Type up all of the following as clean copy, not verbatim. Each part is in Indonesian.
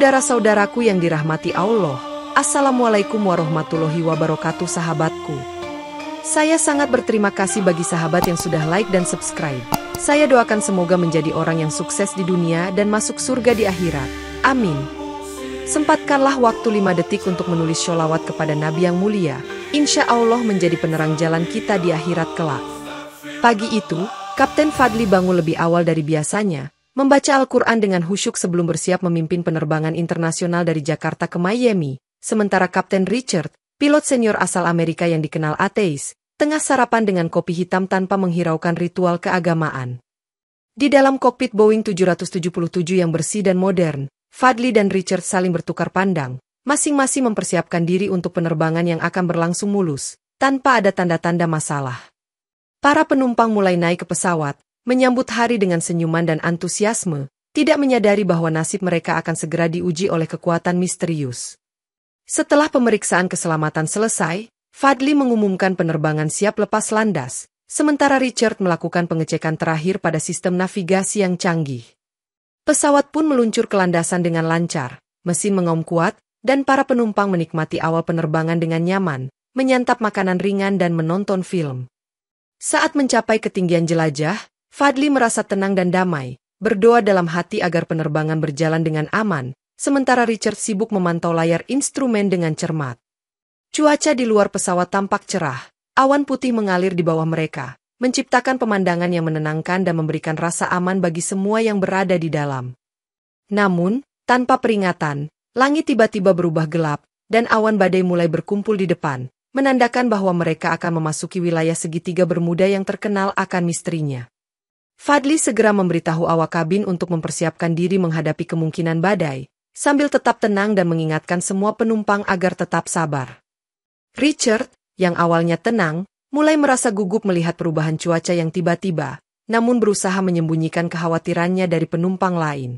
Saudara-saudaraku yang dirahmati Allah, Assalamualaikum warahmatullahi wabarakatuh sahabatku. Saya sangat berterima kasih bagi sahabat yang sudah like dan subscribe. Saya doakan semoga menjadi orang yang sukses di dunia dan masuk surga di akhirat. Amin. Sempatkanlah waktu 5 detik untuk menulis sholawat kepada Nabi yang mulia. Insya Allah menjadi penerang jalan kita di akhirat kelak. Pagi itu, Kapten Fadli bangun lebih awal dari biasanya, membaca Al-Quran dengan khusyuk sebelum bersiap memimpin penerbangan internasional dari Jakarta ke Miami, sementara Kapten Richard, pilot senior asal Amerika yang dikenal ateis, tengah sarapan dengan kopi hitam tanpa menghiraukan ritual keagamaan. Di dalam kokpit Boeing 777 yang bersih dan modern, Fadli dan Richard saling bertukar pandang, masing-masing mempersiapkan diri untuk penerbangan yang akan berlangsung mulus, tanpa ada tanda-tanda masalah. Para penumpang mulai naik ke pesawat, menyambut hari dengan senyuman dan antusiasme, tidak menyadari bahwa nasib mereka akan segera diuji oleh kekuatan misterius. Setelah pemeriksaan keselamatan selesai, Fadli mengumumkan penerbangan siap lepas landas, sementara Richard melakukan pengecekan terakhir pada sistem navigasi yang canggih. Pesawat pun meluncur ke landasan dengan lancar, mesin mengaum kuat, dan para penumpang menikmati awal penerbangan dengan nyaman, menyantap makanan ringan dan menonton film. Saat mencapai ketinggian jelajah, Fadli merasa tenang dan damai, berdoa dalam hati agar penerbangan berjalan dengan aman, sementara Richard sibuk memantau layar instrumen dengan cermat. Cuaca di luar pesawat tampak cerah, awan putih mengalir di bawah mereka, menciptakan pemandangan yang menenangkan dan memberikan rasa aman bagi semua yang berada di dalam. Namun, tanpa peringatan, langit tiba-tiba berubah gelap, dan awan badai mulai berkumpul di depan, menandakan bahwa mereka akan memasuki wilayah segitiga Bermuda yang terkenal akan misterinya. Fadli segera memberitahu awak kabin untuk mempersiapkan diri menghadapi kemungkinan badai, sambil tetap tenang dan mengingatkan semua penumpang agar tetap sabar. Richard, yang awalnya tenang, mulai merasa gugup melihat perubahan cuaca yang tiba-tiba, namun berusaha menyembunyikan kekhawatirannya dari penumpang lain.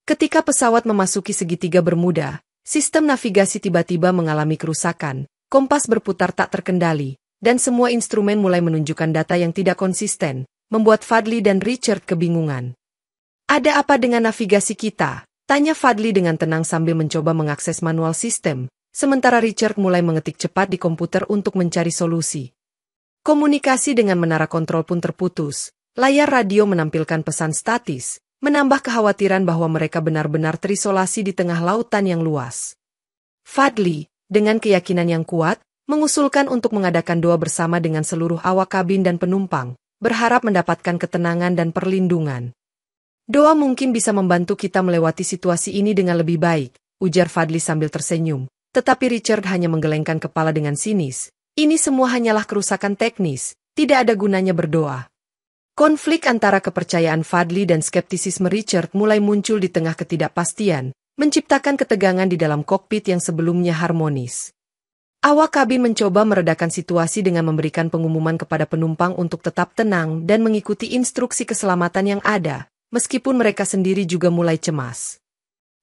Ketika pesawat memasuki segitiga Bermuda, sistem navigasi tiba-tiba mengalami kerusakan, kompas berputar tak terkendali, dan semua instrumen mulai menunjukkan data yang tidak konsisten, membuat Fadli dan Richard kebingungan. "Ada apa dengan navigasi kita?" tanya Fadli dengan tenang sambil mencoba mengakses manual sistem, sementara Richard mulai mengetik cepat di komputer untuk mencari solusi. Komunikasi dengan menara kontrol pun terputus, layar radio menampilkan pesan statis, menambah kekhawatiran bahwa mereka benar-benar terisolasi di tengah lautan yang luas. Fadli, dengan keyakinan yang kuat, mengusulkan untuk mengadakan doa bersama dengan seluruh awak kabin dan penumpang, berharap mendapatkan ketenangan dan perlindungan. "Doa mungkin bisa membantu kita melewati situasi ini dengan lebih baik," ujar Fadli sambil tersenyum, tetapi Richard hanya menggelengkan kepala dengan sinis. "Ini semua hanyalah kerusakan teknis, tidak ada gunanya berdoa." Konflik antara kepercayaan Fadli dan skeptisisme Richard mulai muncul di tengah ketidakpastian, menciptakan ketegangan di dalam kokpit yang sebelumnya harmonis. Awak kabin mencoba meredakan situasi dengan memberikan pengumuman kepada penumpang untuk tetap tenang dan mengikuti instruksi keselamatan yang ada, meskipun mereka sendiri juga mulai cemas.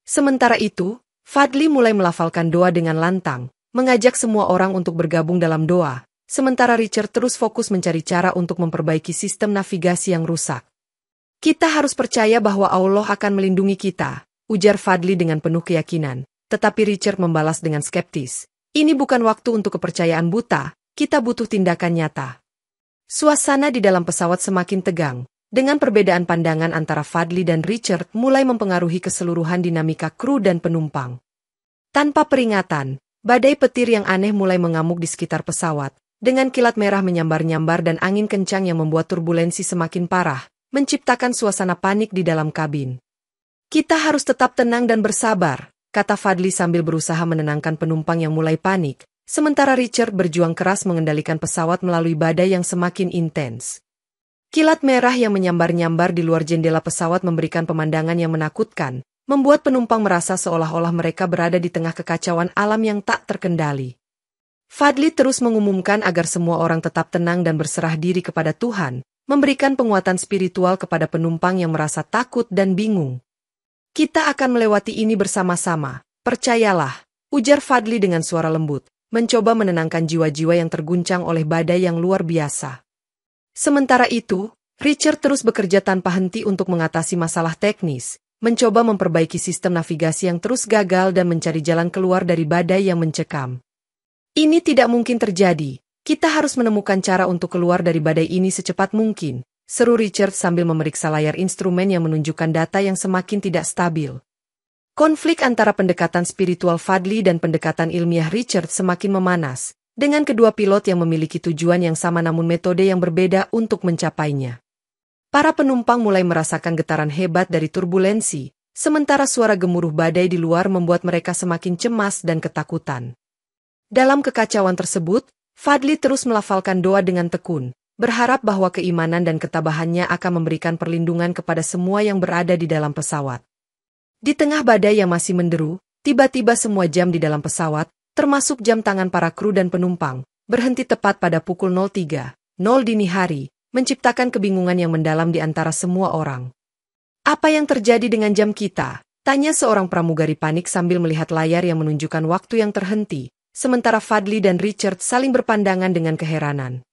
Sementara itu, Fadli mulai melafalkan doa dengan lantang, mengajak semua orang untuk bergabung dalam doa, sementara Richard terus fokus mencari cara untuk memperbaiki sistem navigasi yang rusak. "Kita harus percaya bahwa Allah akan melindungi kita," ujar Fadli dengan penuh keyakinan, tetapi Richard membalas dengan skeptis. "Ini bukan waktu untuk kepercayaan buta, kita butuh tindakan nyata." Suasana di dalam pesawat semakin tegang, dengan perbedaan pandangan antara Fadli dan Richard mulai mempengaruhi keseluruhan dinamika kru dan penumpang. Tanpa peringatan, badai petir yang aneh mulai mengamuk di sekitar pesawat, dengan kilat merah menyambar-nyambar dan angin kencang yang membuat turbulensi semakin parah, menciptakan suasana panik di dalam kabin. "Kita harus tetap tenang dan bersabar," kata Fadli sambil berusaha menenangkan penumpang yang mulai panik, sementara Richard berjuang keras mengendalikan pesawat melalui badai yang semakin intens. Kilat merah yang menyambar-nyambar di luar jendela pesawat memberikan pemandangan yang menakutkan, membuat penumpang merasa seolah-olah mereka berada di tengah kekacauan alam yang tak terkendali. Fadli terus mengumumkan agar semua orang tetap tenang dan berserah diri kepada Tuhan, memberikan penguatan spiritual kepada penumpang yang merasa takut dan bingung. "Kita akan melewati ini bersama-sama, percayalah," ujar Fadli dengan suara lembut, mencoba menenangkan jiwa-jiwa yang terguncang oleh badai yang luar biasa. Sementara itu, Richard terus bekerja tanpa henti untuk mengatasi masalah teknis, mencoba memperbaiki sistem navigasi yang terus gagal dan mencari jalan keluar dari badai yang mencekam. Ini tidak mungkin terjadi. Kita harus menemukan cara untuk keluar dari badai ini secepat mungkin, seru Richard sambil memeriksa layar instrumen yang menunjukkan data yang semakin tidak stabil. Konflik antara pendekatan spiritual Fadli dan pendekatan ilmiah Richard semakin memanas, dengan kedua pilot yang memiliki tujuan yang sama namun metode yang berbeda untuk mencapainya. Para penumpang mulai merasakan getaran hebat dari turbulensi, sementara suara gemuruh badai di luar membuat mereka semakin cemas dan ketakutan. Dalam kekacauan tersebut, Fadli terus melafalkan doa dengan tekun, berharap bahwa keimanan dan ketabahannya akan memberikan perlindungan kepada semua yang berada di dalam pesawat. Di tengah badai yang masih menderu, tiba-tiba semua jam di dalam pesawat, termasuk jam tangan para kru dan penumpang, berhenti tepat pada pukul 03.00 dini hari, menciptakan kebingungan yang mendalam di antara semua orang. Apa yang terjadi dengan jam kita? Tanya seorang pramugari panik sambil melihat layar yang menunjukkan waktu yang terhenti, sementara Fadli dan Richard saling berpandangan dengan keheranan.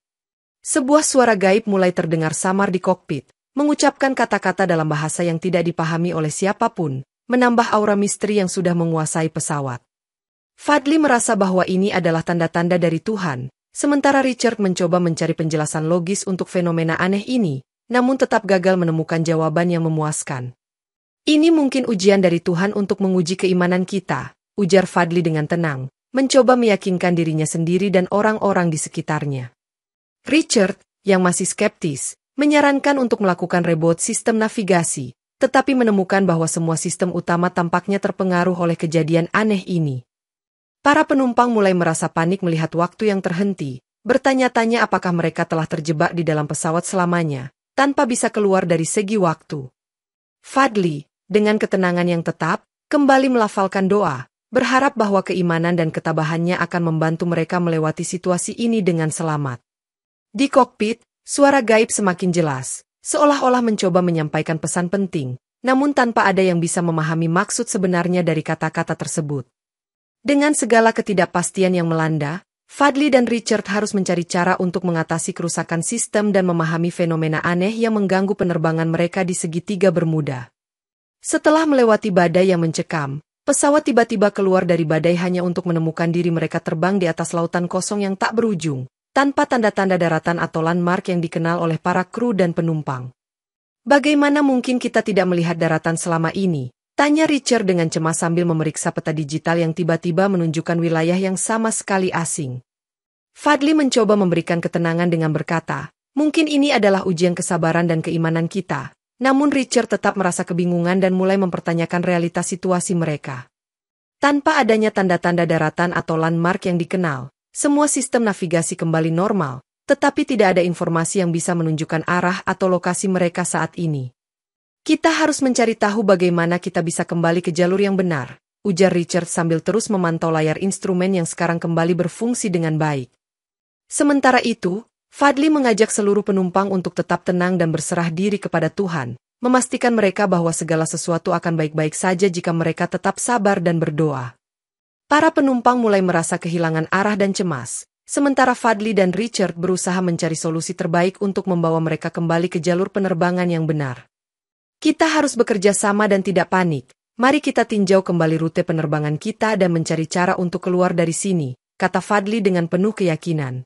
Sebuah suara gaib mulai terdengar samar di kokpit, mengucapkan kata-kata dalam bahasa yang tidak dipahami oleh siapapun, menambah aura misteri yang sudah menguasai pesawat. Fadli merasa bahwa ini adalah tanda-tanda dari Tuhan, sementara Richard mencoba mencari penjelasan logis untuk fenomena aneh ini, namun tetap gagal menemukan jawaban yang memuaskan. Ini mungkin ujian dari Tuhan untuk menguji keimanan kita, ujar Fadli dengan tenang, mencoba meyakinkan dirinya sendiri dan orang-orang di sekitarnya. Richard, yang masih skeptis, menyarankan untuk melakukan reboot sistem navigasi, tetapi menemukan bahwa semua sistem utama tampaknya terpengaruh oleh kejadian aneh ini. Para penumpang mulai merasa panik melihat waktu yang terhenti, bertanya-tanya apakah mereka telah terjebak di dalam pesawat selamanya, tanpa bisa keluar dari segi waktu. Fadli, dengan ketenangan yang tetap, kembali melafalkan doa, berharap bahwa keimanan dan ketabahannya akan membantu mereka melewati situasi ini dengan selamat. Di kokpit, suara gaib semakin jelas, seolah-olah mencoba menyampaikan pesan penting, namun tanpa ada yang bisa memahami maksud sebenarnya dari kata-kata tersebut. Dengan segala ketidakpastian yang melanda, Fadli dan Richard harus mencari cara untuk mengatasi kerusakan sistem dan memahami fenomena aneh yang mengganggu penerbangan mereka di segitiga Bermuda. Setelah melewati badai yang mencekam, pesawat tiba-tiba keluar dari badai hanya untuk menemukan diri mereka terbang di atas lautan kosong yang tak berujung, tanpa tanda-tanda daratan atau landmark yang dikenal oleh para kru dan penumpang. Bagaimana mungkin kita tidak melihat daratan selama ini? Tanya Richard dengan cemas sambil memeriksa peta digital yang tiba-tiba menunjukkan wilayah yang sama sekali asing. Fadli mencoba memberikan ketenangan dengan berkata, mungkin ini adalah ujian kesabaran dan keimanan kita. Namun Richard tetap merasa kebingungan dan mulai mempertanyakan realitas situasi mereka. Tanpa adanya tanda-tanda daratan atau landmark yang dikenal, semua sistem navigasi kembali normal, tetapi tidak ada informasi yang bisa menunjukkan arah atau lokasi mereka saat ini. Kita harus mencari tahu bagaimana kita bisa kembali ke jalur yang benar, ujar Richard sambil terus memantau layar instrumen yang sekarang kembali berfungsi dengan baik. Sementara itu, Fadli mengajak seluruh penumpang untuk tetap tenang dan berserah diri kepada Tuhan, memastikan mereka bahwa segala sesuatu akan baik-baik saja jika mereka tetap sabar dan berdoa. Para penumpang mulai merasa kehilangan arah dan cemas, sementara Fadli dan Richard berusaha mencari solusi terbaik untuk membawa mereka kembali ke jalur penerbangan yang benar. Kita harus bekerja sama dan tidak panik. Mari kita tinjau kembali rute penerbangan kita dan mencari cara untuk keluar dari sini, kata Fadli dengan penuh keyakinan.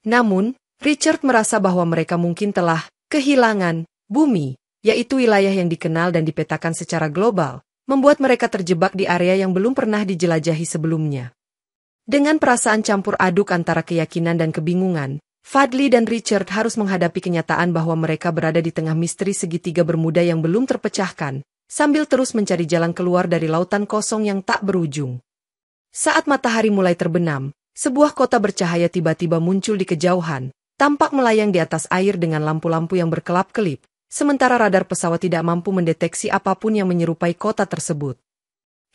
Namun, Richard merasa bahwa mereka mungkin telah kehilangan bumi, yaitu wilayah yang dikenal dan dipetakan secara global, membuat mereka terjebak di area yang belum pernah dijelajahi sebelumnya. Dengan perasaan campur aduk antara keyakinan dan kebingungan, Fadli dan Richard harus menghadapi kenyataan bahwa mereka berada di tengah misteri segitiga Bermuda yang belum terpecahkan, sambil terus mencari jalan keluar dari lautan kosong yang tak berujung. Saat matahari mulai terbenam, sebuah kota bercahaya tiba-tiba muncul di kejauhan, tampak melayang di atas air dengan lampu-lampu yang berkelap-kelip, sementara radar pesawat tidak mampu mendeteksi apapun yang menyerupai kota tersebut.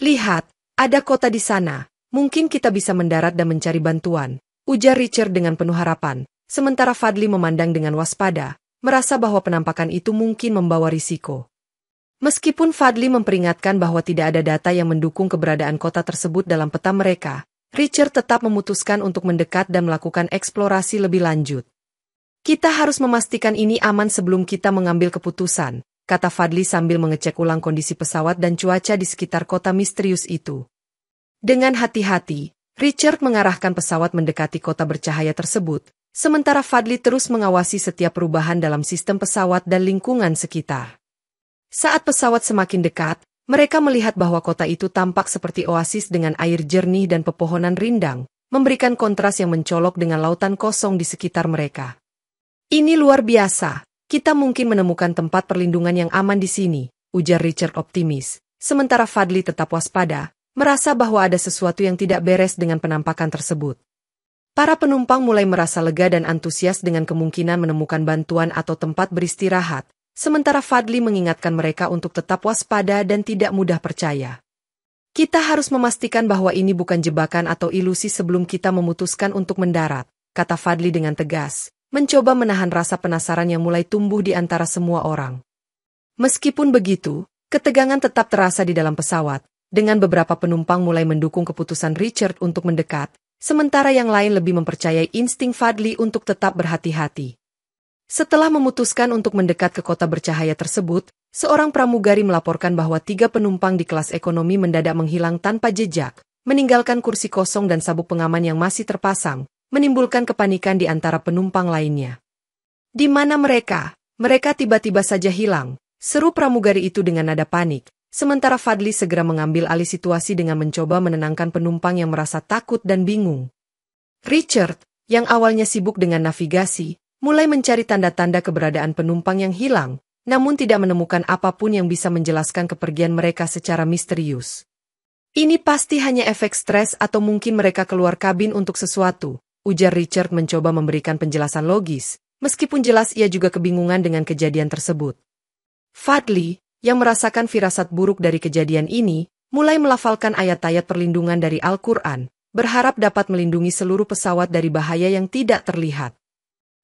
Lihat, ada kota di sana, mungkin kita bisa mendarat dan mencari bantuan, ujar Richard dengan penuh harapan. Sementara Fadli memandang dengan waspada, merasa bahwa penampakan itu mungkin membawa risiko. Meskipun Fadli memperingatkan bahwa tidak ada data yang mendukung keberadaan kota tersebut dalam peta mereka, Richard tetap memutuskan untuk mendekat dan melakukan eksplorasi lebih lanjut. Kita harus memastikan ini aman sebelum kita mengambil keputusan, kata Fadli sambil mengecek ulang kondisi pesawat dan cuaca di sekitar kota misterius itu. Dengan hati-hati, Richard mengarahkan pesawat mendekati kota bercahaya tersebut, sementara Fadli terus mengawasi setiap perubahan dalam sistem pesawat dan lingkungan sekitar. Saat pesawat semakin dekat, mereka melihat bahwa kota itu tampak seperti oasis dengan air jernih dan pepohonan rindang, memberikan kontras yang mencolok dengan lautan kosong di sekitar mereka. Ini luar biasa, kita mungkin menemukan tempat perlindungan yang aman di sini, ujar Richard optimis, sementara Fadli tetap waspada, merasa bahwa ada sesuatu yang tidak beres dengan penampakan tersebut. Para penumpang mulai merasa lega dan antusias dengan kemungkinan menemukan bantuan atau tempat beristirahat, sementara Fadli mengingatkan mereka untuk tetap waspada dan tidak mudah percaya. Kita harus memastikan bahwa ini bukan jebakan atau ilusi sebelum kita memutuskan untuk mendarat, kata Fadli dengan tegas, mencoba menahan rasa penasaran yang mulai tumbuh di antara semua orang. Meskipun begitu, ketegangan tetap terasa di dalam pesawat, dengan beberapa penumpang mulai mendukung keputusan Richard untuk mendekat, sementara yang lain lebih mempercayai insting Fadli untuk tetap berhati-hati. Setelah memutuskan untuk mendekat ke kota bercahaya tersebut, seorang pramugari melaporkan bahwa 3 penumpang di kelas ekonomi mendadak menghilang tanpa jejak, meninggalkan kursi kosong dan sabuk pengaman yang masih terpasang, menimbulkan kepanikan di antara penumpang lainnya. Di mana mereka? Mereka tiba-tiba saja hilang, seru pramugari itu dengan nada panik. Sementara Fadli segera mengambil alih situasi dengan mencoba menenangkan penumpang yang merasa takut dan bingung. Richard, yang awalnya sibuk dengan navigasi, mulai mencari tanda-tanda keberadaan penumpang yang hilang, namun tidak menemukan apapun yang bisa menjelaskan kepergian mereka secara misterius. Ini pasti hanya efek stres atau mungkin mereka keluar kabin untuk sesuatu, ujar Richard mencoba memberikan penjelasan logis, meskipun jelas ia juga kebingungan dengan kejadian tersebut. Fadli, yang merasakan firasat buruk dari kejadian ini, mulai melafalkan ayat-ayat perlindungan dari Al-Quran, berharap dapat melindungi seluruh pesawat dari bahaya yang tidak terlihat.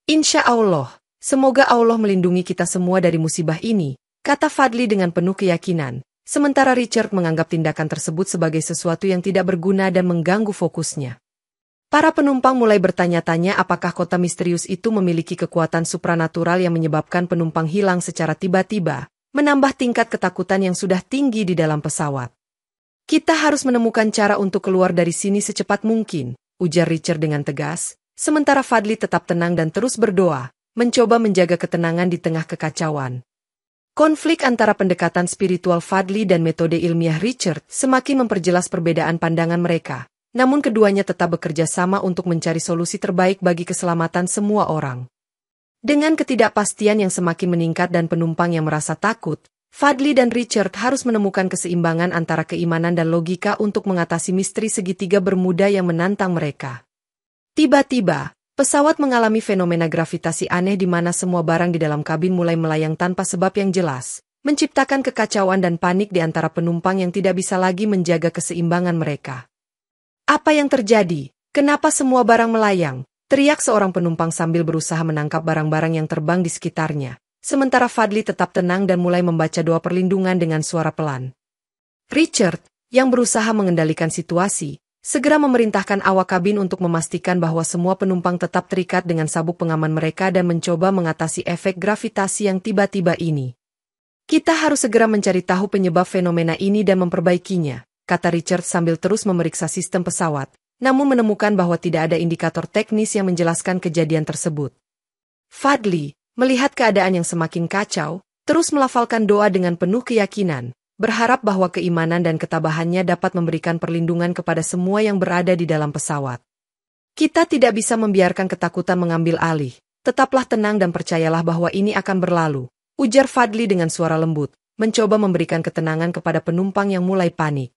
Insya Allah, semoga Allah melindungi kita semua dari musibah ini, kata Fadli dengan penuh keyakinan, sementara Richard menganggap tindakan tersebut sebagai sesuatu yang tidak berguna dan mengganggu fokusnya. Para penumpang mulai bertanya-tanya apakah kota misterius itu memiliki kekuatan supranatural yang menyebabkan penumpang hilang secara tiba-tiba, menambah tingkat ketakutan yang sudah tinggi di dalam pesawat. Kita harus menemukan cara untuk keluar dari sini secepat mungkin, ujar Richard dengan tegas, sementara Fadli tetap tenang dan terus berdoa, mencoba menjaga ketenangan di tengah kekacauan. Konflik antara pendekatan spiritual Fadli dan metode ilmiah Richard semakin memperjelas perbedaan pandangan mereka, namun keduanya tetap bekerja sama untuk mencari solusi terbaik bagi keselamatan semua orang. Dengan ketidakpastian yang semakin meningkat dan penumpang yang merasa takut, Fadli dan Richard harus menemukan keseimbangan antara keimanan dan logika untuk mengatasi misteri segitiga bermuda yang menantang mereka. Tiba-tiba, pesawat mengalami fenomena gravitasi aneh di mana semua barang di dalam kabin mulai melayang tanpa sebab yang jelas, menciptakan kekacauan dan panik di antara penumpang yang tidak bisa lagi menjaga keseimbangan mereka. Apa yang terjadi? Kenapa semua barang melayang? Teriak seorang penumpang sambil berusaha menangkap barang-barang yang terbang di sekitarnya, sementara Fadli tetap tenang dan mulai membaca doa perlindungan dengan suara pelan. Richard, yang berusaha mengendalikan situasi, segera memerintahkan awak kabin untuk memastikan bahwa semua penumpang tetap terikat dengan sabuk pengaman mereka dan mencoba mengatasi efek gravitasi yang tiba-tiba ini. Kita harus segera mencari tahu penyebab fenomena ini dan memperbaikinya, kata Richard sambil terus memeriksa sistem pesawat, namun menemukan bahwa tidak ada indikator teknis yang menjelaskan kejadian tersebut. Fadli, melihat keadaan yang semakin kacau, terus melafalkan doa dengan penuh keyakinan, berharap bahwa keimanan dan ketabahannya dapat memberikan perlindungan kepada semua yang berada di dalam pesawat. Kita tidak bisa membiarkan ketakutan mengambil alih, tetaplah tenang dan percayalah bahwa ini akan berlalu, ujar Fadli dengan suara lembut, mencoba memberikan ketenangan kepada penumpang yang mulai panik.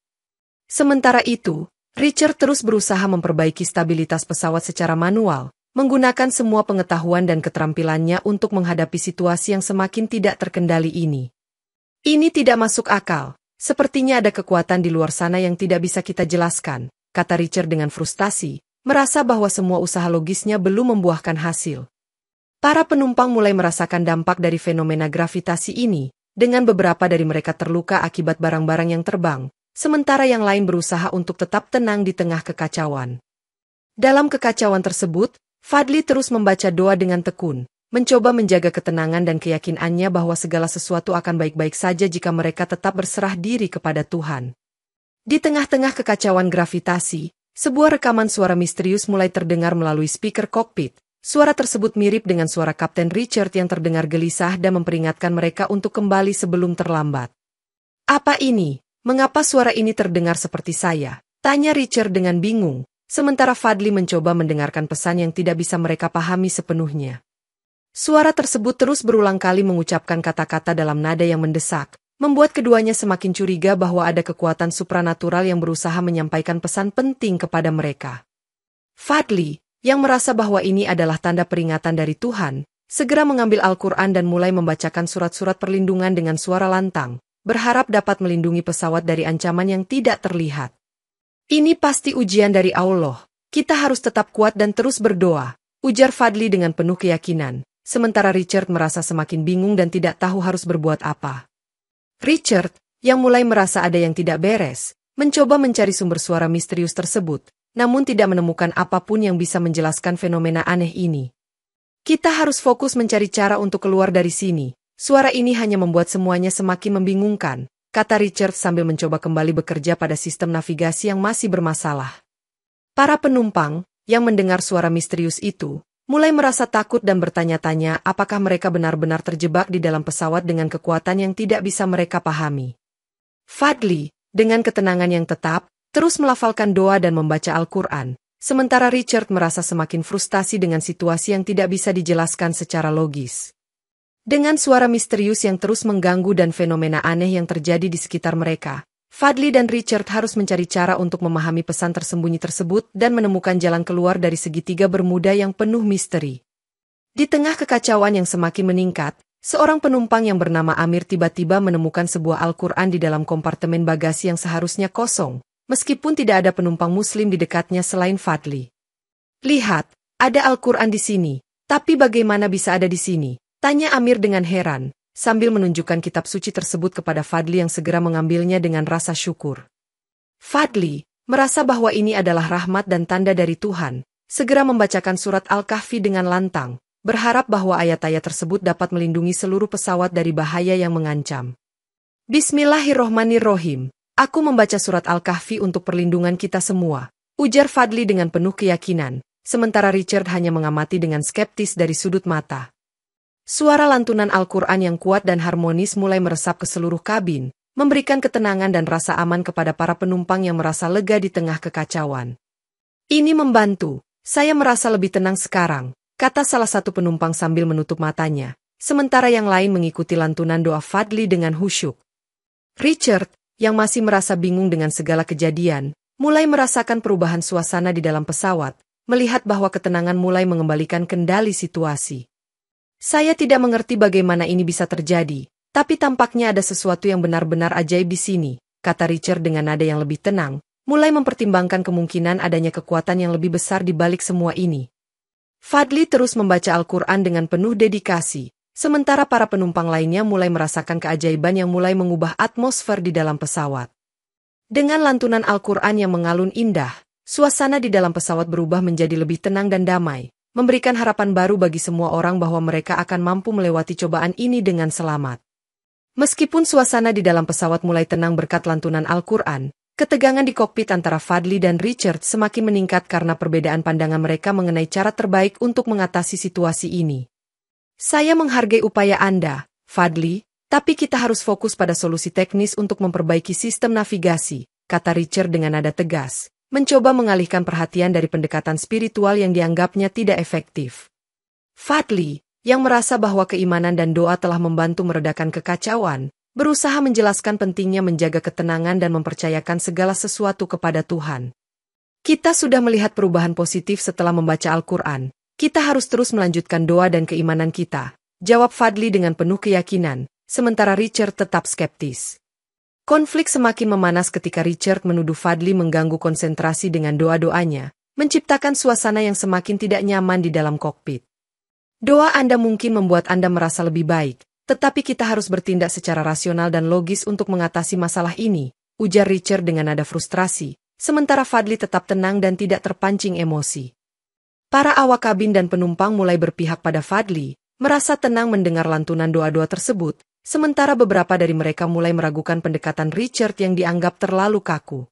Sementara itu, Richard terus berusaha memperbaiki stabilitas pesawat secara manual, menggunakan semua pengetahuan dan keterampilannya untuk menghadapi situasi yang semakin tidak terkendali ini. Ini tidak masuk akal, sepertinya ada kekuatan di luar sana yang tidak bisa kita jelaskan, kata Richard dengan frustasi, merasa bahwa semua usaha logisnya belum membuahkan hasil. Para penumpang mulai merasakan dampak dari fenomena gravitasi ini, dengan beberapa dari mereka terluka akibat barang-barang yang terbang, sementara yang lain berusaha untuk tetap tenang di tengah kekacauan. Dalam kekacauan tersebut, Fadli terus membaca doa dengan tekun, mencoba menjaga ketenangan dan keyakinannya bahwa segala sesuatu akan baik-baik saja jika mereka tetap berserah diri kepada Tuhan. Di tengah-tengah kekacauan gravitasi, sebuah rekaman suara misterius mulai terdengar melalui speaker kokpit. Suara tersebut mirip dengan suara Kapten Richard yang terdengar gelisah dan memperingatkan mereka untuk kembali sebelum terlambat. "Apa ini? Mengapa suara ini terdengar seperti saya?" tanya Richard dengan bingung, sementara Fadli mencoba mendengarkan pesan yang tidak bisa mereka pahami sepenuhnya. Suara tersebut terus berulang kali mengucapkan kata-kata dalam nada yang mendesak, membuat keduanya semakin curiga bahwa ada kekuatan supranatural yang berusaha menyampaikan pesan penting kepada mereka. Fadli, yang merasa bahwa ini adalah tanda peringatan dari Tuhan, segera mengambil Al-Quran dan mulai membacakan surat-surat perlindungan dengan suara lantang, berharap dapat melindungi pesawat dari ancaman yang tidak terlihat. "Ini pasti ujian dari Allah. Kita harus tetap kuat dan terus berdoa," ujar Fadli dengan penuh keyakinan. Sementara Richard merasa semakin bingung dan tidak tahu harus berbuat apa. Richard, yang mulai merasa ada yang tidak beres, mencoba mencari sumber suara misterius tersebut, namun tidak menemukan apapun yang bisa menjelaskan fenomena aneh ini. "Kita harus fokus mencari cara untuk keluar dari sini. Suara ini hanya membuat semuanya semakin membingungkan," kata Richard sambil mencoba kembali bekerja pada sistem navigasi yang masih bermasalah. Para penumpang, yang mendengar suara misterius itu, mulai merasa takut dan bertanya-tanya apakah mereka benar-benar terjebak di dalam pesawat dengan kekuatan yang tidak bisa mereka pahami. Fadli, dengan ketenangan yang tetap, terus melafalkan doa dan membaca Al-Quran, sementara Richard merasa semakin frustasi dengan situasi yang tidak bisa dijelaskan secara logis. Dengan suara misterius yang terus mengganggu dan fenomena aneh yang terjadi di sekitar mereka, Fadli dan Richard harus mencari cara untuk memahami pesan tersembunyi tersebut dan menemukan jalan keluar dari segitiga Bermuda yang penuh misteri. Di tengah kekacauan yang semakin meningkat, seorang penumpang yang bernama Amir tiba-tiba menemukan sebuah Al-Quran di dalam kompartemen bagasi yang seharusnya kosong, meskipun tidak ada penumpang Muslim di dekatnya selain Fadli. "Lihat, ada Al-Quran di sini, tapi bagaimana bisa ada di sini?" tanya Amir dengan heran, sambil menunjukkan kitab suci tersebut kepada Fadli yang segera mengambilnya dengan rasa syukur. Fadli, merasa bahwa ini adalah rahmat dan tanda dari Tuhan, segera membacakan surat Al-Kahfi dengan lantang, berharap bahwa ayat-ayat tersebut dapat melindungi seluruh pesawat dari bahaya yang mengancam. "Bismillahirrohmanirrohim, aku membaca surat Al-Kahfi untuk perlindungan kita semua," ujar Fadli dengan penuh keyakinan, sementara Richard hanya mengamati dengan skeptis dari sudut mata. Suara lantunan Al-Quran yang kuat dan harmonis mulai meresap ke seluruh kabin, memberikan ketenangan dan rasa aman kepada para penumpang yang merasa lega di tengah kekacauan. "Ini membantu, saya merasa lebih tenang sekarang," kata salah satu penumpang sambil menutup matanya, sementara yang lain mengikuti lantunan doa Fadli dengan khusyuk. Richard, yang masih merasa bingung dengan segala kejadian, mulai merasakan perubahan suasana di dalam pesawat, melihat bahwa ketenangan mulai mengembalikan kendali situasi. "Saya tidak mengerti bagaimana ini bisa terjadi, tapi tampaknya ada sesuatu yang benar-benar ajaib di sini," kata Richard dengan nada yang lebih tenang, mulai mempertimbangkan kemungkinan adanya kekuatan yang lebih besar di balik semua ini. Fadli terus membaca Al-Quran dengan penuh dedikasi, sementara para penumpang lainnya mulai merasakan keajaiban yang mulai mengubah atmosfer di dalam pesawat. Dengan lantunan Al-Quran yang mengalun indah, suasana di dalam pesawat berubah menjadi lebih tenang dan damai, memberikan harapan baru bagi semua orang bahwa mereka akan mampu melewati cobaan ini dengan selamat. Meskipun suasana di dalam pesawat mulai tenang berkat lantunan Al-Quran, ketegangan di kokpit antara Fadli dan Richard semakin meningkat karena perbedaan pandangan mereka mengenai cara terbaik untuk mengatasi situasi ini. "Saya menghargai upaya Anda, Fadli, tapi kita harus fokus pada solusi teknis untuk memperbaiki sistem navigasi," kata Richard dengan nada tegas, mencoba mengalihkan perhatian dari pendekatan spiritual yang dianggapnya tidak efektif. Fadli, yang merasa bahwa keimanan dan doa telah membantu meredakan kekacauan, berusaha menjelaskan pentingnya menjaga ketenangan dan mempercayakan segala sesuatu kepada Tuhan. "Kita sudah melihat perubahan positif setelah membaca Al-Quran. Kita harus terus melanjutkan doa dan keimanan kita," jawab Fadli dengan penuh keyakinan, sementara Richard tetap skeptis. Konflik semakin memanas ketika Richard menuduh Fadli mengganggu konsentrasi dengan doa-doanya, menciptakan suasana yang semakin tidak nyaman di dalam kokpit. "Doa Anda mungkin membuat Anda merasa lebih baik, tetapi kita harus bertindak secara rasional dan logis untuk mengatasi masalah ini," ujar Richard dengan nada frustrasi, sementara Fadli tetap tenang dan tidak terpancing emosi. Para awak kabin dan penumpang mulai berpihak pada Fadli, merasa tenang mendengar lantunan doa-doa tersebut, sementara beberapa dari mereka mulai meragukan pendekatan Richard yang dianggap terlalu kaku.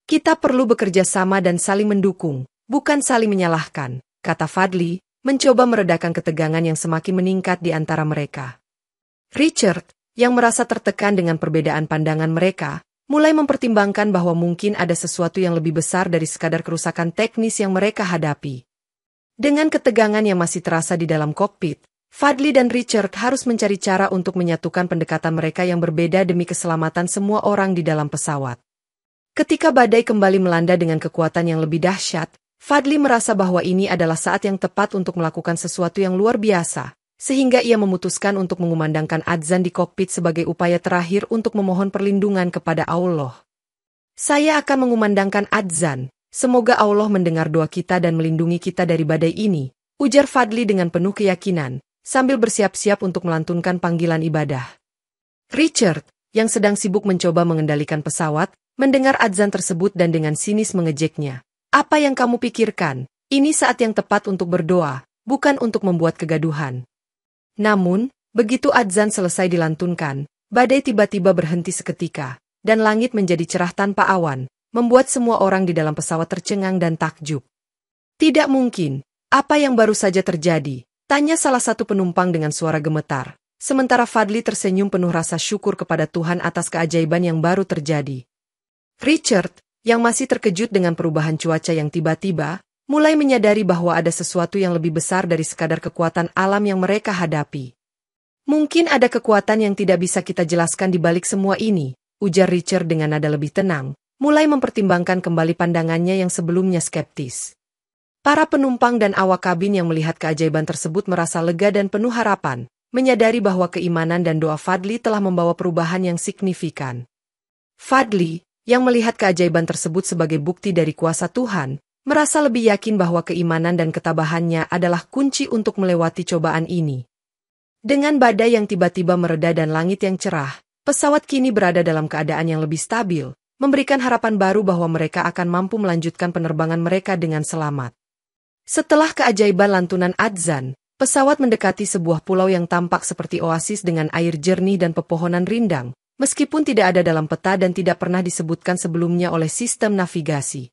Kita perlu bekerja sama dan saling mendukung, bukan saling menyalahkan, kata Fadli, mencoba meredakan ketegangan yang semakin meningkat di antara mereka. Richard, yang merasa tertekan dengan perbedaan pandangan mereka, mulai mempertimbangkan bahwa mungkin ada sesuatu yang lebih besar dari sekadar kerusakan teknis yang mereka hadapi. Dengan ketegangan yang masih terasa di dalam kokpit, Fadli dan Richard harus mencari cara untuk menyatukan pendekatan mereka yang berbeda demi keselamatan semua orang di dalam pesawat. Ketika badai kembali melanda dengan kekuatan yang lebih dahsyat, Fadli merasa bahwa ini adalah saat yang tepat untuk melakukan sesuatu yang luar biasa, sehingga ia memutuskan untuk mengumandangkan adzan di kokpit sebagai upaya terakhir untuk memohon perlindungan kepada Allah. Saya akan mengumandangkan adzan, semoga Allah mendengar doa kita dan melindungi kita dari badai ini, ujar Fadli dengan penuh keyakinan, sambil bersiap-siap untuk melantunkan panggilan ibadah. Richard, yang sedang sibuk mencoba mengendalikan pesawat, mendengar adzan tersebut dan dengan sinis mengejeknya. Apa yang kamu pikirkan? Ini saat yang tepat untuk berdoa, bukan untuk membuat kegaduhan. Namun, begitu adzan selesai dilantunkan, badai tiba-tiba berhenti seketika, dan langit menjadi cerah tanpa awan, membuat semua orang di dalam pesawat tercengang dan takjub. Tidak mungkin, apa yang baru saja terjadi? Tanya salah satu penumpang dengan suara gemetar, sementara Fadli tersenyum penuh rasa syukur kepada Tuhan atas keajaiban yang baru terjadi. Richard, yang masih terkejut dengan perubahan cuaca yang tiba-tiba, mulai menyadari bahwa ada sesuatu yang lebih besar dari sekadar kekuatan alam yang mereka hadapi. Mungkin ada kekuatan yang tidak bisa kita jelaskan di balik semua ini, ujar Richard dengan nada lebih tenang, mulai mempertimbangkan kembali pandangannya yang sebelumnya skeptis. Para penumpang dan awak kabin yang melihat keajaiban tersebut merasa lega dan penuh harapan, menyadari bahwa keimanan dan doa Fadli telah membawa perubahan yang signifikan. Fadli, yang melihat keajaiban tersebut sebagai bukti dari kuasa Tuhan, merasa lebih yakin bahwa keimanan dan ketabahannya adalah kunci untuk melewati cobaan ini. Dengan badai yang tiba-tiba mereda dan langit yang cerah, pesawat kini berada dalam keadaan yang lebih stabil, memberikan harapan baru bahwa mereka akan mampu melanjutkan penerbangan mereka dengan selamat. Setelah keajaiban lantunan adzan, pesawat mendekati sebuah pulau yang tampak seperti oasis dengan air jernih dan pepohonan rindang, meskipun tidak ada dalam peta dan tidak pernah disebutkan sebelumnya oleh sistem navigasi.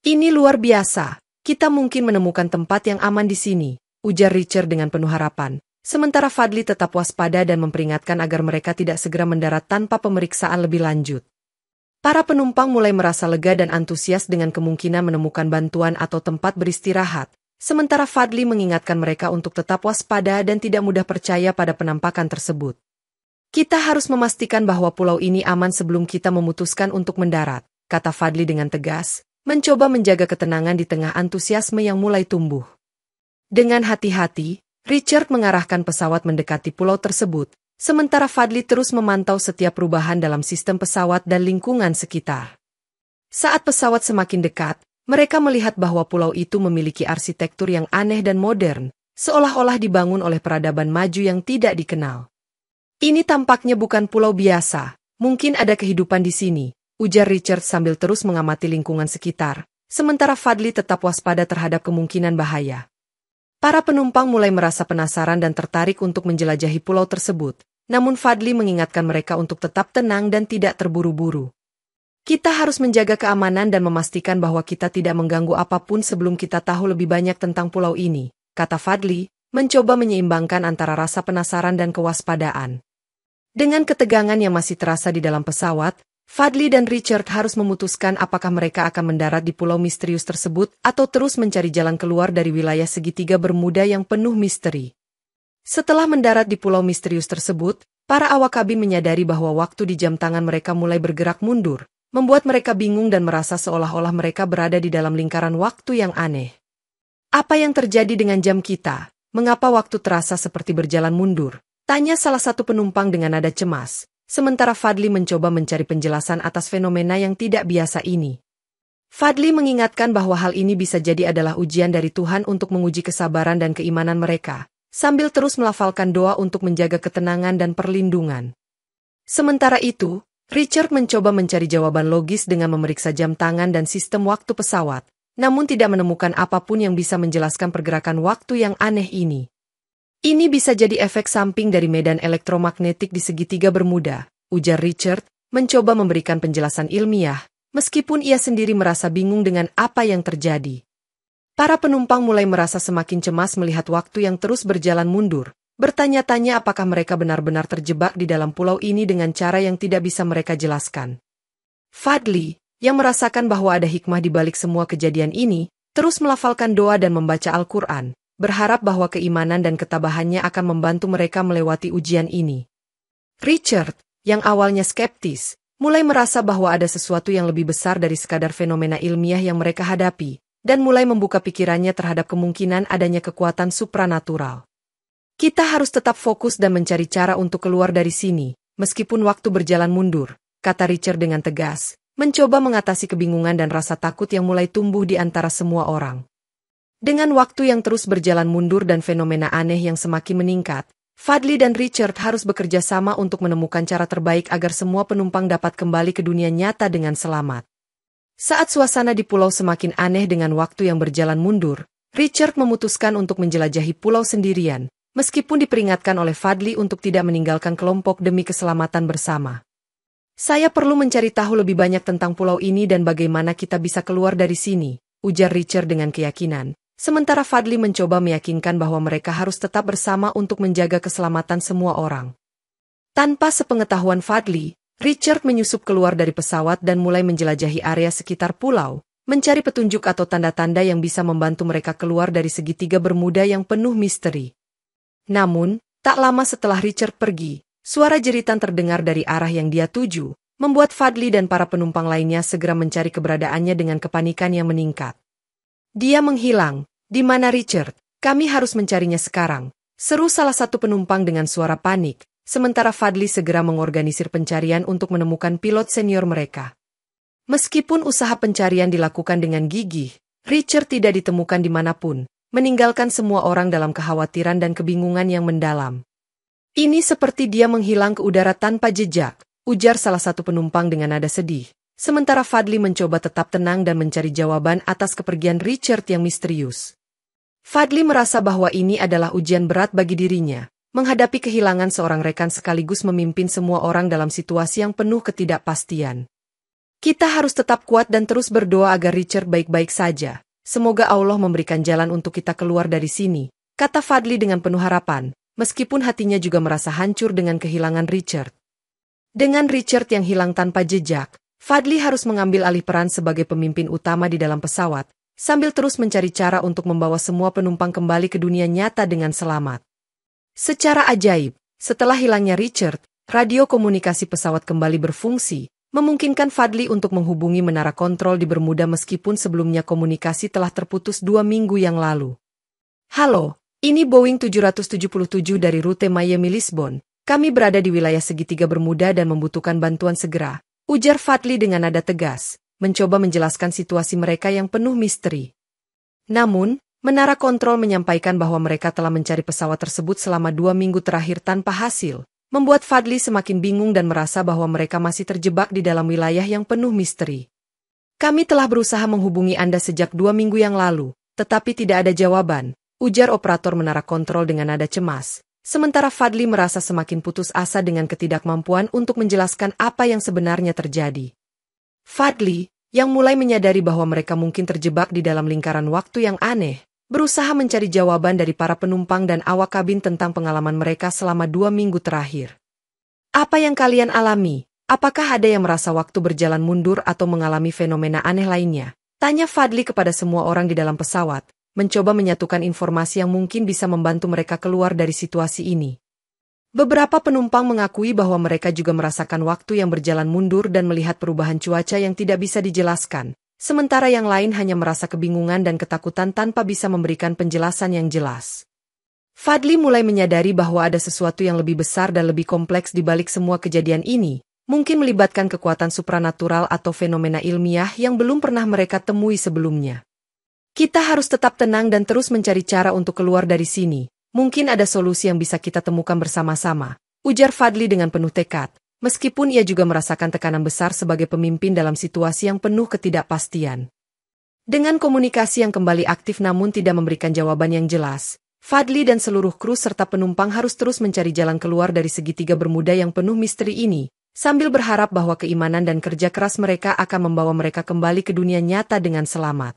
Ini luar biasa, kita mungkin menemukan tempat yang aman di sini, ujar Richard dengan penuh harapan, sementara Fadli tetap waspada dan memperingatkan agar mereka tidak segera mendarat tanpa pemeriksaan lebih lanjut. Para penumpang mulai merasa lega dan antusias dengan kemungkinan menemukan bantuan atau tempat beristirahat, sementara Fadli mengingatkan mereka untuk tetap waspada dan tidak mudah percaya pada penampakan tersebut. Kita harus memastikan bahwa pulau ini aman sebelum kita memutuskan untuk mendarat, kata Fadli dengan tegas, mencoba menjaga ketenangan di tengah antusiasme yang mulai tumbuh. Dengan hati-hati, Richard mengarahkan pesawat mendekati pulau tersebut, sementara Fadli terus memantau setiap perubahan dalam sistem pesawat dan lingkungan sekitar. Saat pesawat semakin dekat, mereka melihat bahwa pulau itu memiliki arsitektur yang aneh dan modern, seolah-olah dibangun oleh peradaban maju yang tidak dikenal. Ini tampaknya bukan pulau biasa, mungkin ada kehidupan di sini, ujar Richard sambil terus mengamati lingkungan sekitar, sementara Fadli tetap waspada terhadap kemungkinan bahaya. Para penumpang mulai merasa penasaran dan tertarik untuk menjelajahi pulau tersebut, namun Fadli mengingatkan mereka untuk tetap tenang dan tidak terburu-buru. Kita harus menjaga keamanan dan memastikan bahwa kita tidak mengganggu apapun sebelum kita tahu lebih banyak tentang pulau ini, kata Fadli, mencoba menyeimbangkan antara rasa penasaran dan kewaspadaan. Dengan ketegangan yang masih terasa di dalam pesawat, Fadli dan Richard harus memutuskan apakah mereka akan mendarat di pulau misterius tersebut atau terus mencari jalan keluar dari wilayah segitiga Bermuda yang penuh misteri. Setelah mendarat di pulau misterius tersebut, para awak kabin menyadari bahwa waktu di jam tangan mereka mulai bergerak mundur, membuat mereka bingung dan merasa seolah-olah mereka berada di dalam lingkaran waktu yang aneh. Apa yang terjadi dengan jam kita? Mengapa waktu terasa seperti berjalan mundur? Tanya salah satu penumpang dengan nada cemas. Sementara Fadli mencoba mencari penjelasan atas fenomena yang tidak biasa ini. Fadli mengingatkan bahwa hal ini bisa jadi adalah ujian dari Tuhan untuk menguji kesabaran dan keimanan mereka, sambil terus melafalkan doa untuk menjaga ketenangan dan perlindungan. Sementara itu, Richard mencoba mencari jawaban logis dengan memeriksa jam tangan dan sistem waktu pesawat, namun tidak menemukan apapun yang bisa menjelaskan pergerakan waktu yang aneh ini. Ini bisa jadi efek samping dari medan elektromagnetik di segitiga Bermuda, ujar Richard, mencoba memberikan penjelasan ilmiah, meskipun ia sendiri merasa bingung dengan apa yang terjadi. Para penumpang mulai merasa semakin cemas melihat waktu yang terus berjalan mundur, bertanya-tanya apakah mereka benar-benar terjebak di dalam pulau ini dengan cara yang tidak bisa mereka jelaskan. Fadli, yang merasakan bahwa ada hikmah di balik semua kejadian ini, terus melafalkan doa dan membaca Al-Quran, berharap bahwa keimanan dan ketabahannya akan membantu mereka melewati ujian ini. Richard, yang awalnya skeptis, mulai merasa bahwa ada sesuatu yang lebih besar dari sekadar fenomena ilmiah yang mereka hadapi, dan mulai membuka pikirannya terhadap kemungkinan adanya kekuatan supranatural. Kita harus tetap fokus dan mencari cara untuk keluar dari sini, meskipun waktu berjalan mundur, kata Richard dengan tegas, mencoba mengatasi kebingungan dan rasa takut yang mulai tumbuh di antara semua orang. Dengan waktu yang terus berjalan mundur dan fenomena aneh yang semakin meningkat, Fadli dan Richard harus bekerja sama untuk menemukan cara terbaik agar semua penumpang dapat kembali ke dunia nyata dengan selamat. Saat suasana di pulau semakin aneh dengan waktu yang berjalan mundur, Richard memutuskan untuk menjelajahi pulau sendirian, meskipun diperingatkan oleh Fadli untuk tidak meninggalkan kelompok demi keselamatan bersama. Saya perlu mencari tahu lebih banyak tentang pulau ini dan bagaimana kita bisa keluar dari sini, ujar Richard dengan keyakinan. Sementara Fadli mencoba meyakinkan bahwa mereka harus tetap bersama untuk menjaga keselamatan semua orang. Tanpa sepengetahuan Fadli, Richard menyusup keluar dari pesawat dan mulai menjelajahi area sekitar pulau, mencari petunjuk atau tanda-tanda yang bisa membantu mereka keluar dari segitiga Bermuda yang penuh misteri. Namun, tak lama setelah Richard pergi, suara jeritan terdengar dari arah yang dia tuju, membuat Fadli dan para penumpang lainnya segera mencari keberadaannya dengan kepanikan yang meningkat. Dia menghilang. Di mana Richard? Kami harus mencarinya sekarang, seru salah satu penumpang dengan suara panik, sementara Fadli segera mengorganisir pencarian untuk menemukan pilot senior mereka. Meskipun usaha pencarian dilakukan dengan gigih, Richard tidak ditemukan dimanapun, meninggalkan semua orang dalam kekhawatiran dan kebingungan yang mendalam. Ini seperti dia menghilang ke udara tanpa jejak, ujar salah satu penumpang dengan nada sedih. Sementara Fadli mencoba tetap tenang dan mencari jawaban atas kepergian Richard yang misterius. Fadli merasa bahwa ini adalah ujian berat bagi dirinya, menghadapi kehilangan seorang rekan sekaligus memimpin semua orang dalam situasi yang penuh ketidakpastian. Kita harus tetap kuat dan terus berdoa agar Richard baik-baik saja. Semoga Allah memberikan jalan untuk kita keluar dari sini, kata Fadli dengan penuh harapan, meskipun hatinya juga merasa hancur dengan kehilangan Richard. Dengan Richard yang hilang tanpa jejak, Fadli harus mengambil alih peran sebagai pemimpin utama di dalam pesawat, sambil terus mencari cara untuk membawa semua penumpang kembali ke dunia nyata dengan selamat. Secara ajaib, setelah hilangnya Richard, radio komunikasi pesawat kembali berfungsi, memungkinkan Fadli untuk menghubungi menara kontrol di Bermuda meskipun sebelumnya komunikasi telah terputus 2 minggu yang lalu. Halo, ini Boeing 777 dari rute Miami-Lisbon. Kami berada di wilayah segitiga Bermuda dan membutuhkan bantuan segera, ujar Fadli dengan nada tegas, mencoba menjelaskan situasi mereka yang penuh misteri. Namun, menara kontrol menyampaikan bahwa mereka telah mencari pesawat tersebut selama 2 minggu terakhir tanpa hasil, membuat Fadli semakin bingung dan merasa bahwa mereka masih terjebak di dalam wilayah yang penuh misteri. Kami telah berusaha menghubungi Anda sejak 2 minggu yang lalu, tetapi tidak ada jawaban, ujar operator menara kontrol dengan nada cemas. Sementara Fadli merasa semakin putus asa dengan ketidakmampuan untuk menjelaskan apa yang sebenarnya terjadi. Fadli, yang mulai menyadari bahwa mereka mungkin terjebak di dalam lingkaran waktu yang aneh, berusaha mencari jawaban dari para penumpang dan awak kabin tentang pengalaman mereka selama 2 minggu terakhir. Apa yang kalian alami? Apakah ada yang merasa waktu berjalan mundur atau mengalami fenomena aneh lainnya? Tanya Fadli kepada semua orang di dalam pesawat, mencoba menyatukan informasi yang mungkin bisa membantu mereka keluar dari situasi ini. Beberapa penumpang mengakui bahwa mereka juga merasakan waktu yang berjalan mundur dan melihat perubahan cuaca yang tidak bisa dijelaskan, sementara yang lain hanya merasa kebingungan dan ketakutan tanpa bisa memberikan penjelasan yang jelas. Fadli mulai menyadari bahwa ada sesuatu yang lebih besar dan lebih kompleks di balik semua kejadian ini, mungkin melibatkan kekuatan supranatural atau fenomena ilmiah yang belum pernah mereka temui sebelumnya. Kita harus tetap tenang dan terus mencari cara untuk keluar dari sini. Mungkin ada solusi yang bisa kita temukan bersama-sama, ujar Fadli dengan penuh tekad, meskipun ia juga merasakan tekanan besar sebagai pemimpin dalam situasi yang penuh ketidakpastian. Dengan komunikasi yang kembali aktif namun tidak memberikan jawaban yang jelas, Fadli dan seluruh kru serta penumpang harus terus mencari jalan keluar dari segitiga bermuda yang penuh misteri ini, sambil berharap bahwa keimanan dan kerja keras mereka akan membawa mereka kembali ke dunia nyata dengan selamat.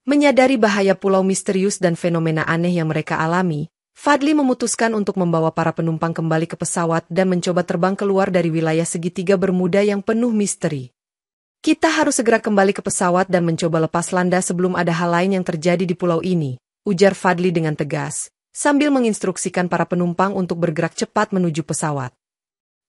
Menyadari bahaya pulau misterius dan fenomena aneh yang mereka alami, Fadli memutuskan untuk membawa para penumpang kembali ke pesawat dan mencoba terbang keluar dari wilayah segitiga bermuda yang penuh misteri. Kita harus segera kembali ke pesawat dan mencoba lepas landas sebelum ada hal lain yang terjadi di pulau ini, ujar Fadli dengan tegas, sambil menginstruksikan para penumpang untuk bergerak cepat menuju pesawat.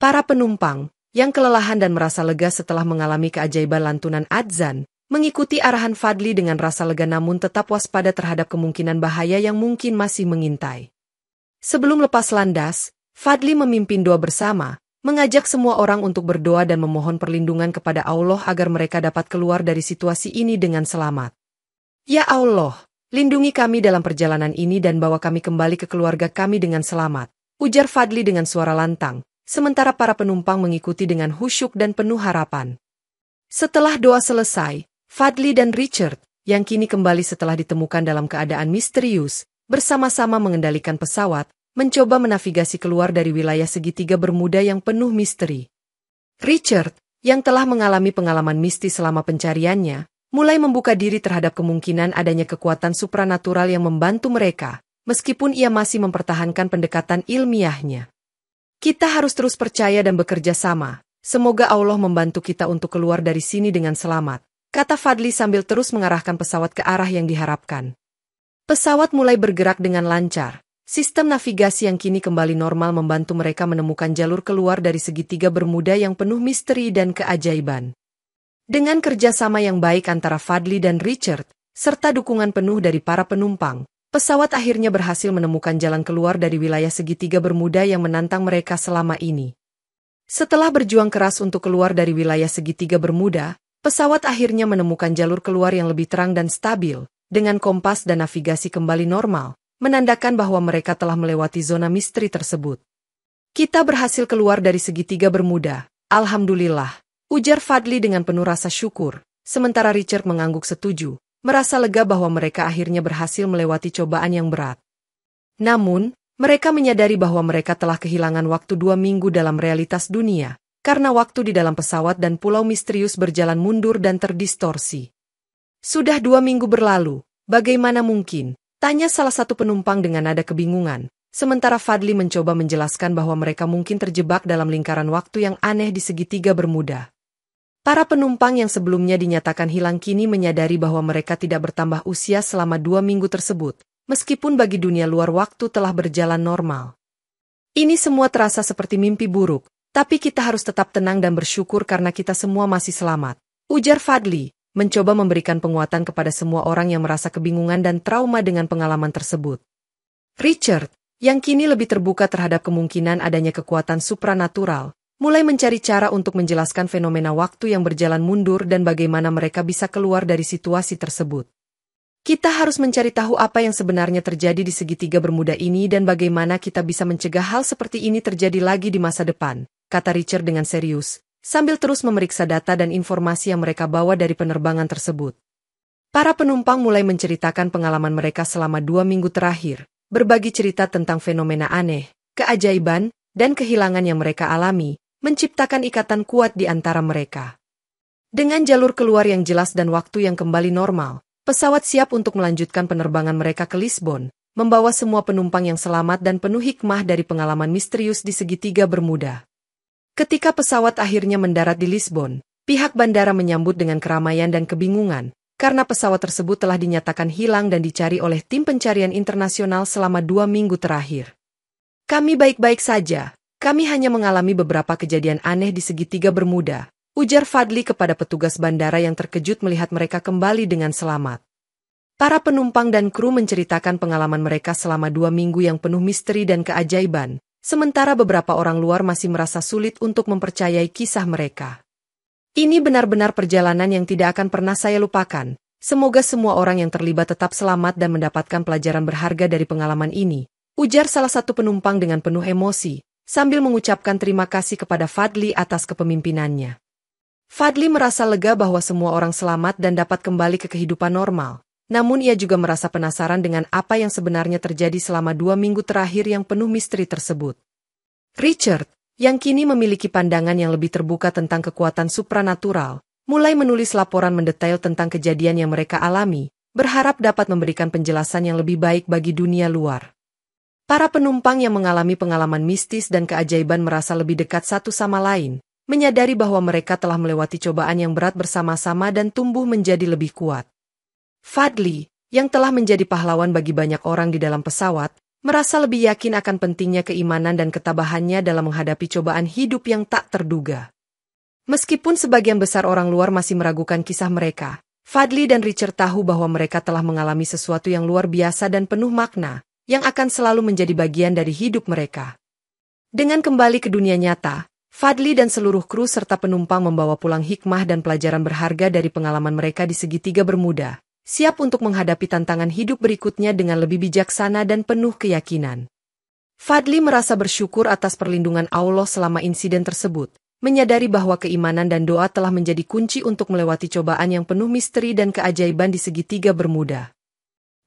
Para penumpang, yang kelelahan dan merasa lega setelah mengalami keajaiban lantunan adzan, mengikuti arahan Fadli dengan rasa lega namun tetap waspada terhadap kemungkinan bahaya yang mungkin masih mengintai. Sebelum lepas landas, Fadli memimpin doa bersama, mengajak semua orang untuk berdoa dan memohon perlindungan kepada Allah agar mereka dapat keluar dari situasi ini dengan selamat. Ya Allah, lindungi kami dalam perjalanan ini dan bawa kami kembali ke keluarga kami dengan selamat, ujar Fadli dengan suara lantang, sementara para penumpang mengikuti dengan khusyuk dan penuh harapan. Setelah doa selesai, Fadli dan Richard, yang kini kembali setelah ditemukan dalam keadaan misterius, bersama-sama mengendalikan pesawat, mencoba menavigasi keluar dari wilayah segitiga bermuda yang penuh misteri. Richard, yang telah mengalami pengalaman mistis selama pencariannya, mulai membuka diri terhadap kemungkinan adanya kekuatan supranatural yang membantu mereka, meskipun ia masih mempertahankan pendekatan ilmiahnya. Kita harus terus percaya dan bekerja sama, semoga Allah membantu kita untuk keluar dari sini dengan selamat, kata Fadli sambil terus mengarahkan pesawat ke arah yang diharapkan. Pesawat mulai bergerak dengan lancar. Sistem navigasi yang kini kembali normal membantu mereka menemukan jalur keluar dari segitiga bermuda yang penuh misteri dan keajaiban. Dengan kerjasama yang baik antara Fadli dan Richard, serta dukungan penuh dari para penumpang, pesawat akhirnya berhasil menemukan jalan keluar dari wilayah segitiga bermuda yang menantang mereka selama ini. Setelah berjuang keras untuk keluar dari wilayah segitiga bermuda, pesawat akhirnya menemukan jalur keluar yang lebih terang dan stabil, dengan kompas dan navigasi kembali normal, menandakan bahwa mereka telah melewati zona misteri tersebut. Kita berhasil keluar dari segitiga bermuda, alhamdulillah, ujar Fadli dengan penuh rasa syukur, sementara Richard mengangguk setuju, merasa lega bahwa mereka akhirnya berhasil melewati cobaan yang berat. Namun, mereka menyadari bahwa mereka telah kehilangan waktu 2 minggu dalam realitas dunia, karena waktu di dalam pesawat dan pulau misterius berjalan mundur dan terdistorsi. Sudah 2 minggu berlalu, bagaimana mungkin? Tanya salah satu penumpang dengan nada kebingungan, sementara Fadli mencoba menjelaskan bahwa mereka mungkin terjebak dalam lingkaran waktu yang aneh di segitiga bermuda. Para penumpang yang sebelumnya dinyatakan hilang kini menyadari bahwa mereka tidak bertambah usia selama 2 minggu tersebut, meskipun bagi dunia luar waktu telah berjalan normal. Ini semua terasa seperti mimpi buruk, tapi kita harus tetap tenang dan bersyukur karena kita semua masih selamat, ujar Fadli, mencoba memberikan penguatan kepada semua orang yang merasa kebingungan dan trauma dengan pengalaman tersebut. Richard, yang kini lebih terbuka terhadap kemungkinan adanya kekuatan supranatural, mulai mencari cara untuk menjelaskan fenomena waktu yang berjalan mundur dan bagaimana mereka bisa keluar dari situasi tersebut. Kita harus mencari tahu apa yang sebenarnya terjadi di segitiga bermuda ini dan bagaimana kita bisa mencegah hal seperti ini terjadi lagi di masa depan, kata Richard dengan serius, sambil terus memeriksa data dan informasi yang mereka bawa dari penerbangan tersebut. Para penumpang mulai menceritakan pengalaman mereka selama 2 minggu terakhir, berbagi cerita tentang fenomena aneh, keajaiban, dan kehilangan yang mereka alami, menciptakan ikatan kuat di antara mereka. Dengan jalur keluar yang jelas dan waktu yang kembali normal, pesawat siap untuk melanjutkan penerbangan mereka ke Lisbon, membawa semua penumpang yang selamat dan penuh hikmah dari pengalaman misterius di segitiga bermuda. Ketika pesawat akhirnya mendarat di Lisbon, pihak bandara menyambut dengan keramaian dan kebingungan, karena pesawat tersebut telah dinyatakan hilang dan dicari oleh tim pencarian internasional selama 2 minggu terakhir. Kami baik-baik saja, kami hanya mengalami beberapa kejadian aneh di segitiga bermuda, ujar Fadli kepada petugas bandara yang terkejut melihat mereka kembali dengan selamat. Para penumpang dan kru menceritakan pengalaman mereka selama 2 minggu yang penuh misteri dan keajaiban, sementara beberapa orang luar masih merasa sulit untuk mempercayai kisah mereka. Ini benar-benar perjalanan yang tidak akan pernah saya lupakan. Semoga semua orang yang terlibat tetap selamat dan mendapatkan pelajaran berharga dari pengalaman ini, ujar salah satu penumpang dengan penuh emosi, sambil mengucapkan terima kasih kepada Fadli atas kepemimpinannya. Fadli merasa lega bahwa semua orang selamat dan dapat kembali ke kehidupan normal, namun ia juga merasa penasaran dengan apa yang sebenarnya terjadi selama 2 minggu terakhir yang penuh misteri tersebut. Richard, yang kini memiliki pandangan yang lebih terbuka tentang kekuatan supranatural, mulai menulis laporan mendetail tentang kejadian yang mereka alami, berharap dapat memberikan penjelasan yang lebih baik bagi dunia luar. Para penumpang yang mengalami pengalaman mistis dan keajaiban merasa lebih dekat satu sama lain, menyadari bahwa mereka telah melewati cobaan yang berat bersama-sama dan tumbuh menjadi lebih kuat. Fadli, yang telah menjadi pahlawan bagi banyak orang di dalam pesawat, merasa lebih yakin akan pentingnya keimanan dan ketabahannya dalam menghadapi cobaan hidup yang tak terduga. Meskipun sebagian besar orang luar masih meragukan kisah mereka, Fadli dan Richard tahu bahwa mereka telah mengalami sesuatu yang luar biasa dan penuh makna, yang akan selalu menjadi bagian dari hidup mereka. Dengan kembali ke dunia nyata, Fadli dan seluruh kru serta penumpang membawa pulang hikmah dan pelajaran berharga dari pengalaman mereka di segitiga Bermuda, siap untuk menghadapi tantangan hidup berikutnya dengan lebih bijaksana dan penuh keyakinan. Fadli merasa bersyukur atas perlindungan Allah selama insiden tersebut, menyadari bahwa keimanan dan doa telah menjadi kunci untuk melewati cobaan yang penuh misteri dan keajaiban di segitiga Bermuda.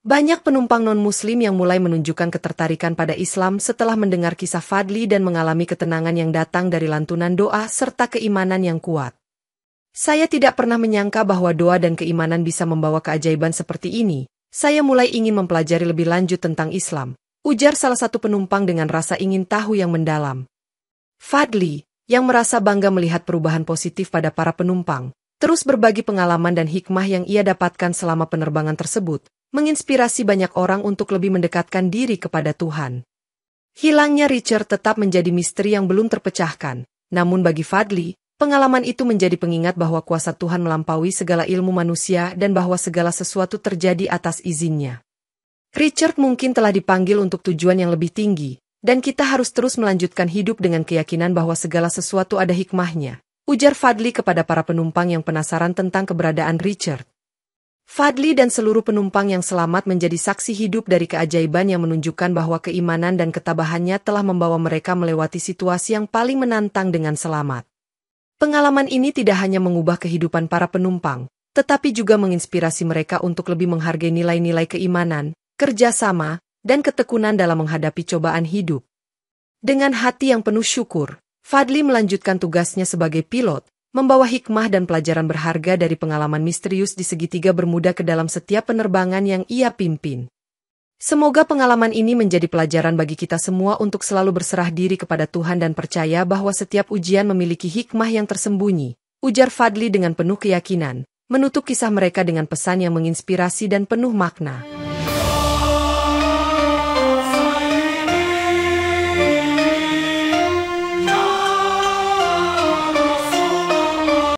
Banyak penumpang non-muslim yang mulai menunjukkan ketertarikan pada Islam setelah mendengar kisah Fadli dan mengalami ketenangan yang datang dari lantunan doa serta keimanan yang kuat. Saya tidak pernah menyangka bahwa doa dan keimanan bisa membawa keajaiban seperti ini. Saya mulai ingin mempelajari lebih lanjut tentang Islam, ujar salah satu penumpang dengan rasa ingin tahu yang mendalam. Fadli, yang merasa bangga melihat perubahan positif pada para penumpang, terus berbagi pengalaman dan hikmah yang ia dapatkan selama penerbangan tersebut, menginspirasi banyak orang untuk lebih mendekatkan diri kepada Tuhan. Hilangnya Richard tetap menjadi misteri yang belum terpecahkan, namun bagi Fadli, pengalaman itu menjadi pengingat bahwa kuasa Tuhan melampaui segala ilmu manusia dan bahwa segala sesuatu terjadi atas izinnya. Richard mungkin telah dipanggil untuk tujuan yang lebih tinggi, dan kita harus terus melanjutkan hidup dengan keyakinan bahwa segala sesuatu ada hikmahnya, ujar Fadli kepada para penumpang yang penasaran tentang keberadaan Richard. Fadli dan seluruh penumpang yang selamat menjadi saksi hidup dari keajaiban yang menunjukkan bahwa keimanan dan ketabahannya telah membawa mereka melewati situasi yang paling menantang dengan selamat. Pengalaman ini tidak hanya mengubah kehidupan para penumpang, tetapi juga menginspirasi mereka untuk lebih menghargai nilai-nilai keimanan, kerjasama, dan ketekunan dalam menghadapi cobaan hidup. Dengan hati yang penuh syukur, Fadli melanjutkan tugasnya sebagai pilot, membawa hikmah dan pelajaran berharga dari pengalaman misterius di segitiga Bermuda ke dalam setiap penerbangan yang ia pimpin. Semoga pengalaman ini menjadi pelajaran bagi kita semua untuk selalu berserah diri kepada Tuhan dan percaya bahwa setiap ujian memiliki hikmah yang tersembunyi, ujar Fadli dengan penuh keyakinan, menutup kisah mereka dengan pesan yang menginspirasi dan penuh makna.